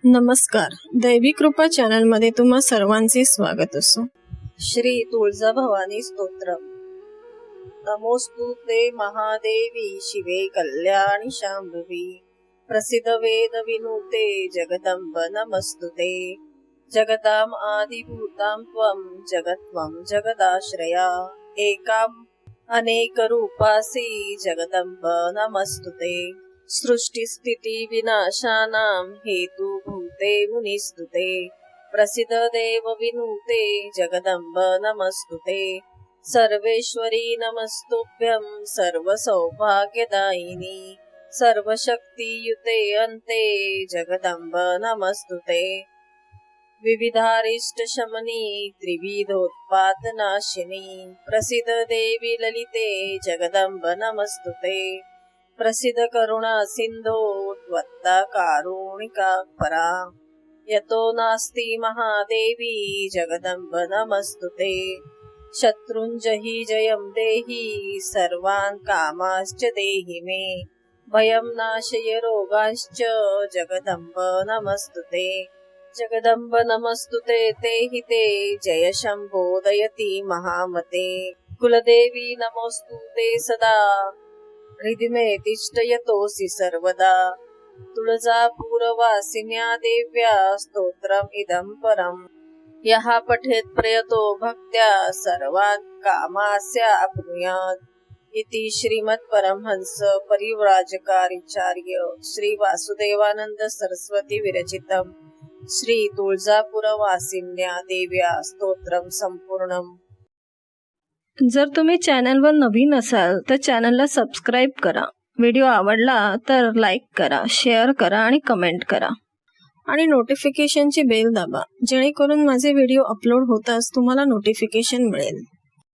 नमस्कार, दैवी कृपा चॅनल मध्ये तुम्हा सर्वांचे स्वागत असो। श्री तुळजाभवानी स्तोत्र। नमोस्तुते महादेवी शिवे कल्याणी शांभवी, प्रसिद्ध वेद विनुते जगदंब नमस्तुते। जगताम आदिभूतां त्वं जगत्वं जगदाश्रया, एकाम अनेक रूपासी जगदंब नमस्तुते। सृष्टि स्थिति विनाशानां हेतुभूते मुनिस्तुते, प्रसिद्ध देव विनुते जगदंब नमस्तुते। सर्वेश्वरी नमस्तुभ्यं सर्वसौभाग्यदायिनी, सर्वशक्तियुते अन्ते जगदंब नमस्तुते। विविधारिष्ट शमनी त्रिविधोत्पातनाशिनी, प्रसिद्ध देवी ललिते जगदंब नमस्तुते। प्रसिद्ध करुणा सिंधो त्वत्ता कारुणिका परा, यतो नास्ति महादेवी जगदंब नमस्तुते। शत्रुंजयी जयं देहि सर्वान् कामाश्च देहि मे, भयं नाशय रोगाश्च जगदंब नमस्तुते। जगदंब नमस्तुते तेहि ते जय शंभो दयति महामते। कुलदेवी नमोस्तुते सदा हृदि मे तिष्ठयतोसि सर्वदा। तुळजापुरवासिन्या देव्या स्तोत्रम् इदं परम्, यः पठेत् प्रयतो भक्त्या सर्वान् कामास्याप्नुयात्। इति श्रीमत्परमहंस परिव्राजकाचार्य श्री वासुदेवानंद सरस्वती विरचितम् श्री तुळजापुरवासिन्या देव्या स्तोत्रम् संपूर्णम्। जर तुम्ही चॅनलवर नवीन असाल तर चॅनलला सबस्क्राईब करा। व्हिडिओ आवडला तर लाईक करा, शेअर करा आणि कमेंट करा आणि नोटिफिकेशनची बेल दाबा, जेणेकरून माझे व्हिडिओ अपलोड होताच तुम्हाला नोटिफिकेशन मिळेल।